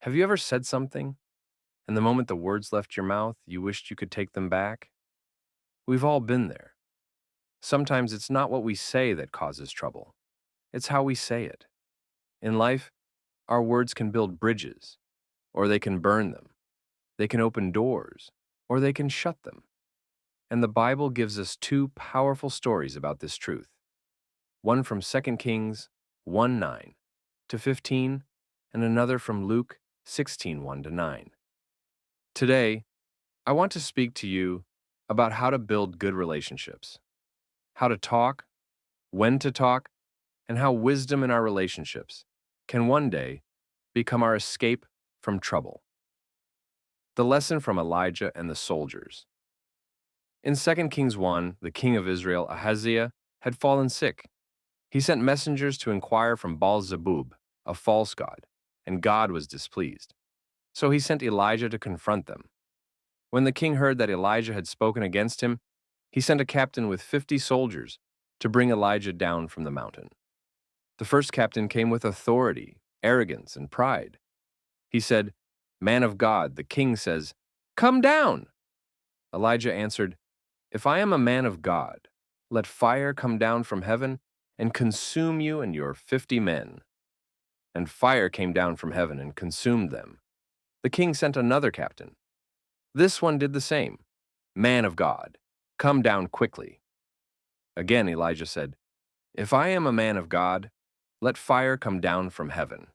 Have you ever said something, and the moment the words left your mouth, you wished you could take them back? We've all been there. Sometimes it's not what we say that causes trouble, it's how we say it. In life, our words can build bridges, or they can burn them. They can open doors, or they can shut them. And the Bible gives us two powerful stories about this truth. One from 2 Kings 1:9 to 15, and another from Luke 16:1 to 9. Today, I want to speak to you about how to build good relationships, how to talk, when to talk, and how wisdom in our relationships can one day become our escape from trouble. The lesson from Elijah and the soldiers. In 2 Kings 1, the king of Israel, Ahaziah, had fallen sick. He sent messengers to inquire from Baal-zebub, a false god, and God was displeased. So he sent Elijah to confront them. When the king heard that Elijah had spoken against him, he sent a captain with 50 soldiers to bring Elijah down from the mountain. The first captain came with authority, arrogance, and pride. He said, "Man of God, the king says, 'Come down!'" Elijah answered, "If I am a man of God, let fire come down from heaven and consume you and your 50 men." And fire came down from heaven and consumed them. The king sent another captain. This one did the same. "Man of God, come down quickly." Again Elijah said, "If I am a man of God, let fire come down from heaven."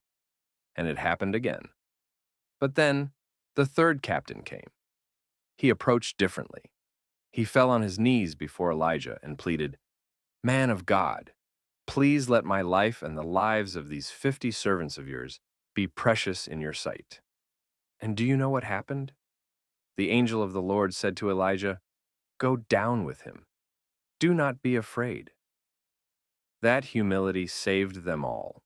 And it happened again. But then the third captain came. He approached differently. He fell on his knees before Elijah and pleaded, "Man of God, please let my life and the lives of these 50 servants of yours be precious in your sight." And do you know what happened? The angel of the Lord said to Elijah, "Go down with him. Do not be afraid." That humility saved them all.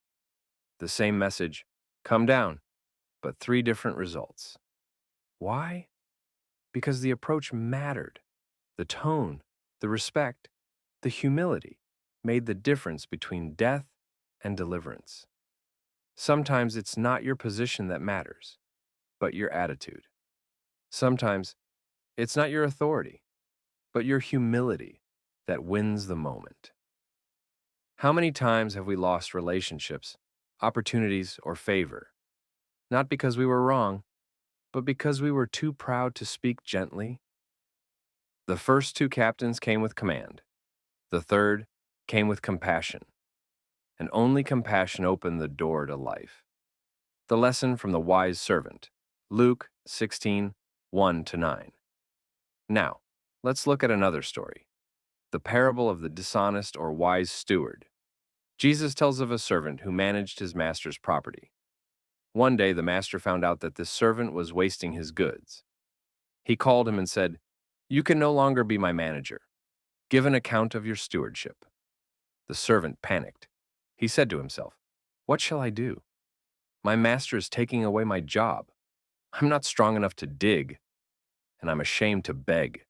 The same message, "Come down," but three different results. Why? Because the approach mattered. The tone, the respect, the humility made the difference between death and deliverance. Sometimes it's not your position that matters, but your attitude. Sometimes it's not your authority, but your humility that wins the moment. How many times have we lost relationships, opportunities, or favor? Not because we were wrong, but because we were too proud to speak gently? The first two captains came with command. The third came with compassion. And only compassion opened the door to life. The lesson from the wise servant, Luke 16:1 to 9. Now, let's look at another story, the parable of the dishonest or wise steward. Jesus tells of a servant who managed his master's property. One day, the master found out that this servant was wasting his goods. He called him and said, "You can no longer be my manager. Give an account of your stewardship." The servant panicked. He said to himself, "What shall I do? My master is taking away my job. I'm not strong enough to dig, and I'm ashamed to beg."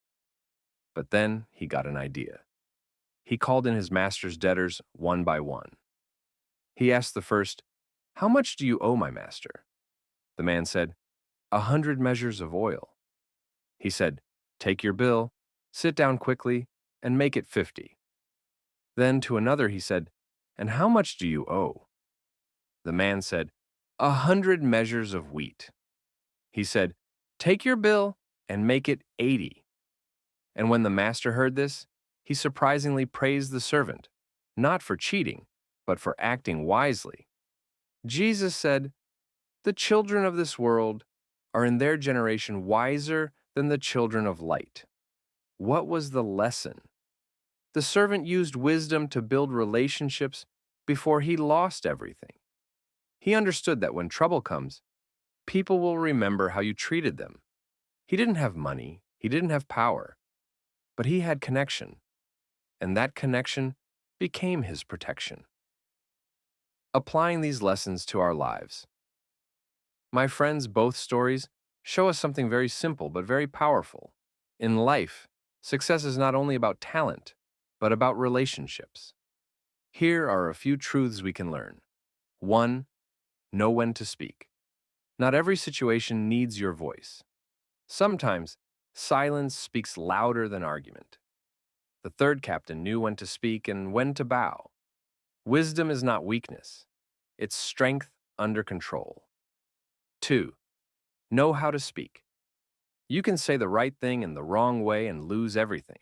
But then he got an idea. He called in his master's debtors one by one. He asked the first, "How much do you owe my master?" The man said, 100 measures of oil." He said, "Take your bill, sit down quickly, and make it 50." Then to another he said, "And how much do you owe?" The man said, 100 measures of wheat." He said, "Take your bill and make it 80." And when the master heard this, he surprisingly praised the servant, not for cheating, but for acting wisely. Jesus said, "The children of this world are in their generation wiser than the children of light." What was the lesson? The servant used wisdom to build relationships before he lost everything. He understood that when trouble comes, people will remember how you treated them. He didn't have money, he didn't have power, but he had connection, and that connection became his protection. Applying these lessons to our lives. My friends, both stories show us something very simple but very powerful. In life, success is not only about talent, but about relationships. Here are a few truths we can learn. 1. Know when to speak. Not every situation needs your voice. Sometimes, silence speaks louder than argument. The third captain knew when to speak and when to bow. Wisdom is not weakness, it's strength under control. 2. Know how to speak. You can say the right thing in the wrong way and lose everything.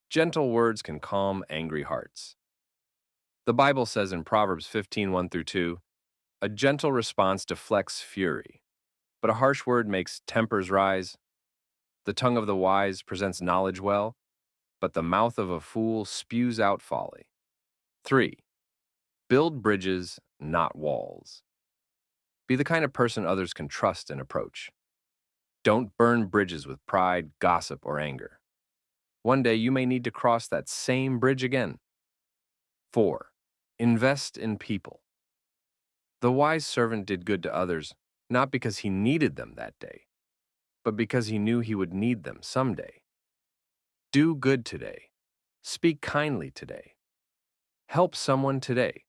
Gentle words can calm angry hearts. The Bible says in Proverbs 15:1 through 2, a gentle response deflects fury, but a harsh word makes tempers rise. The tongue of the wise presents knowledge well, but the mouth of a fool spews out folly. 3. Build bridges, not walls. Be the kind of person others can trust and approach. Don't burn bridges with pride, gossip, or anger. One day you may need to cross that same bridge again. 4. Invest in people. The wise servant did good to others, not because he needed them that day, but because he knew he would need them someday. Do good today. Speak kindly today. Help someone today.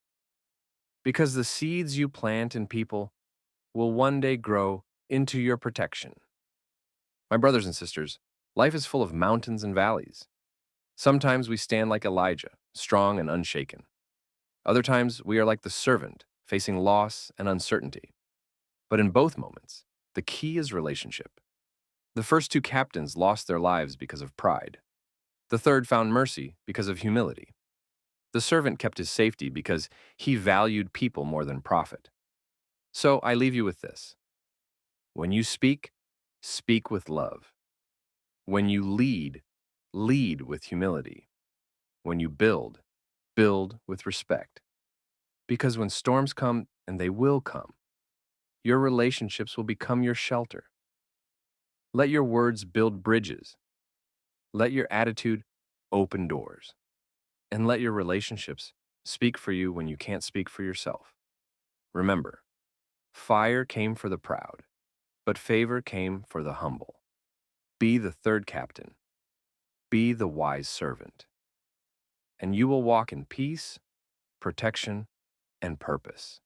Because the seeds you plant in people will one day grow into your protection. My brothers and sisters, life is full of mountains and valleys. Sometimes we stand like Elijah, strong and unshaken. Other times we are like the servant, facing loss and uncertainty. But in both moments, the key is relationship. The first two captains lost their lives because of pride. The third found mercy because of humility. The servant kept his safety because he valued people more than profit. So I leave you with this. When you speak, speak with love. When you lead, lead with humility. When you build, build with respect. Because when storms come, and they will come, your relationships will become your shelter. Let your words build bridges. Let your attitude open doors. And let your relationships speak for you when you can't speak for yourself. Remember, fire came for the proud, but favor came for the humble. Be the third captain. Be the wise servant. And you will walk in peace, protection, and purpose.